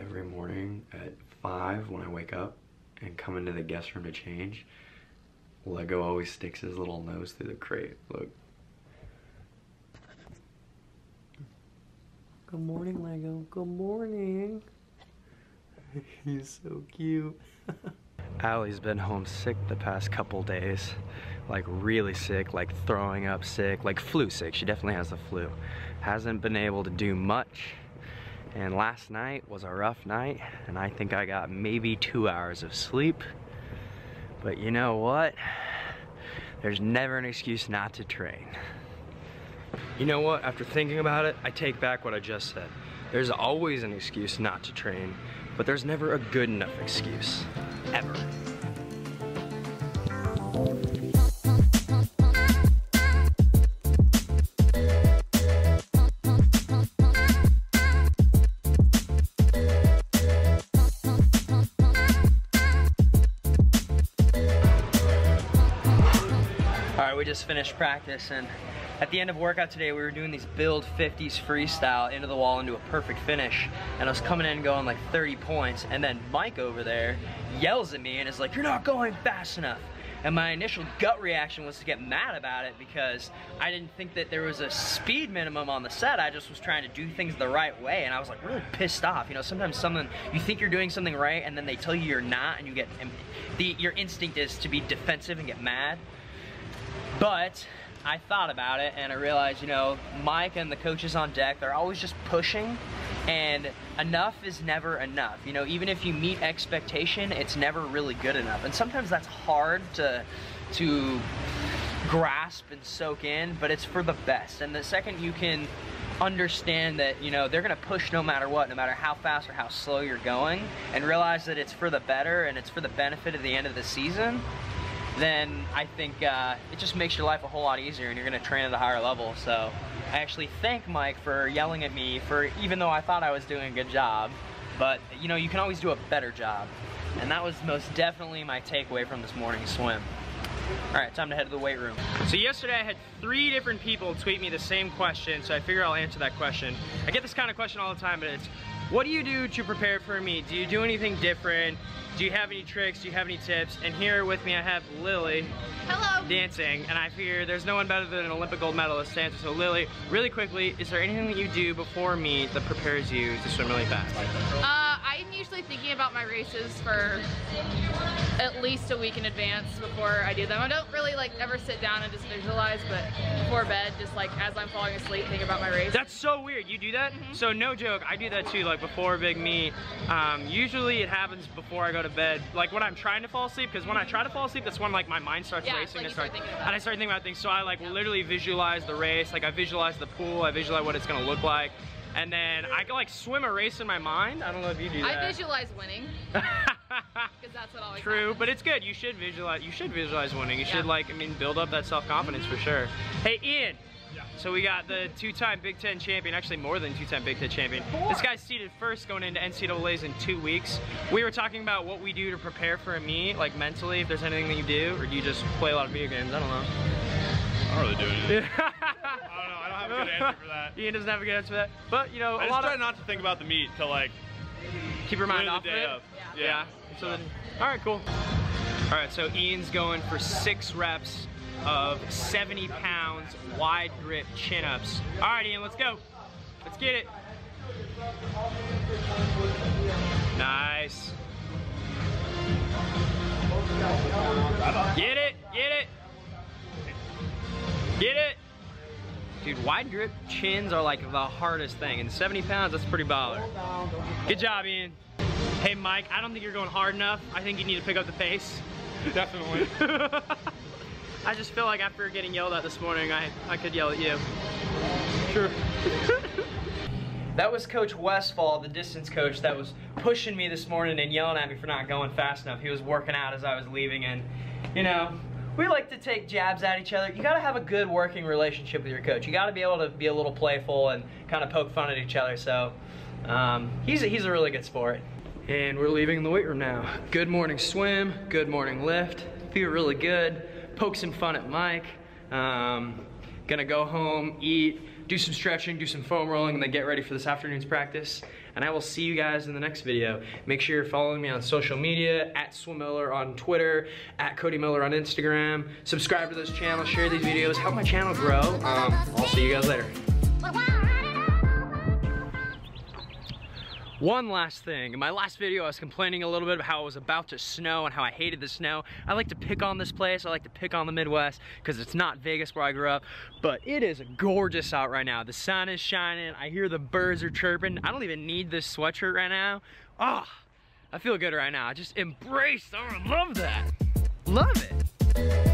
Every morning at 5 when I wake up and come into the guest room to change, Lego always sticks his little nose through the crate. Look. Good morning, Lego. Good morning. He's so cute. Allie's been home sick the past couple days. Like really sick, like throwing up sick, like flu sick. She definitely has the flu. Hasn't been able to do much. And last night was a rough night, and I think I got maybe 2 hours of sleep. But you know what? There's never an excuse not to train. You know what? After thinking about it, I take back what I just said. There's always an excuse not to train, but there's never a good enough excuse. Ever. We just finished practice, and at the end of workout today we were doing these build 50s freestyle into the wall into a perfect finish, and I was coming in and going like 30 points, and then Mike over there yells at me and is like, "You're not going fast enough." And my initial gut reaction was to get mad about it because I didn't think that there was a speed minimum on the set. I just was trying to do things the right way, and I was like really pissed off. You know, sometimes you think you're doing something right and then they tell you you're not, and you get, your instinct is to be defensive and get mad. But I thought about it and I realized, you know, Mike and the coaches on deck, they're always just pushing, and enough is never enough. You know, even if you meet expectation, it's never really good enough. And sometimes that's hard to grasp and soak in, but it's for the best. And the second you can understand that, you know, they're gonna push no matter what, no matter how fast or how slow you're going, and realize that it's for the better and it's for the benefit of the end of the season, then I think it just makes your life a whole lot easier, and you're gonna train at a higher level. So I actually thank Mike for yelling at me even though I thought I was doing a good job, but you know, you can always do a better job. And that was most definitely my takeaway from this morning's swim. All right, time to head to the weight room. So yesterday I had 3 different people tweet me the same question, so I figure I'll answer that question. I get this kind of question all the time, but it's, what do you do to prepare for a meet? Do you do anything different? Do you have any tricks? Do you have any tips? And here with me I have Lily. Hello. Dancing, and I figure there's no one better than an Olympic gold medalist dancer. So Lily, really quickly, is there anything that you do before meet that prepares you to swim really fast? I'm usually thinking about my races for at least a week in advance before I do them. I don't really like ever sit down and just visualize, but before bed, just like as I'm falling asleep, think about my race. That's so weird. You do that? Mm-hmm. So no joke, I do that too, like before a big meet. Usually it happens before I go to bed, like when I'm trying to fall asleep, because when I try to fall asleep, that's when like my mind starts racing, like and I start thinking about things. So I like literally visualize the race, like I visualize the pool, I visualize what it's gonna look like, and then I can like swim a race in my mind. I don't know if you do that. I visualize winning. Because that's what always True, happens. but it's good. You should visualize winning. You should, like, I mean, build up that self-confidence for sure. Hey, Ian. Yeah. So we got the 2-time Big Ten champion, actually more than 2-time Big Ten champion. This guy's seeded first going into NCAAs in 2 weeks. We were talking about what we do to prepare for a meet, like mentally, if there's anything that you do, or do you just play a lot of video games? I don't know. I don't really do anything. I don't know, I don't have a good answer for that. Ian doesn't have a good answer for that. But, you know, I just try not to think about the meet till like, keep your mind off of it. Yeah. So then, all right, cool. All right, so Ian's going for 6 reps of 70 pounds wide grip chin-ups. All right, Ian, let's go. Let's get it. Nice. Get it, get it. Get it. Dude, wide grip chins are like the hardest thing, and 70 pounds, that's pretty baller. Good job, Ian. Hey, Mike, I don't think you're going hard enough. I think you need to pick up the pace. Definitely. I just feel like after getting yelled at this morning, I could yell at you. Sure. That was Coach Westfall, the distance coach, that was pushing me this morning and yelling at me for not going fast enough. He was working out as I was leaving, and you know, we like to take jabs at each other. You gotta have a good working relationship with your coach. You gotta be able to be a little playful and kind of poke fun at each other, so he's a really good sport. And we're leaving the weight room now. Good morning swim, good morning lift, feel really good, poke some fun at Mike. Gonna go home, eat, do some stretching, do some foam rolling, and then get ready for this afternoon's practice. and I will see you guys in the next video. Make sure you're following me on social media, at Swimiller on Twitter, at Cody Miller on Instagram. Subscribe to this channel, share these videos, help my channel grow. I'll see you guys later. One last thing. In my last video, I was complaining a little bit about how it was about to snow and how I hated the snow. I like to pick on this place. I like to pick on the Midwest because it's not Vegas where I grew up, but it is gorgeous out right now. The sun is shining. I hear the birds are chirping. I don't even need this sweatshirt right now. Oh, I feel good right now. I just embrace, I love that. Love it.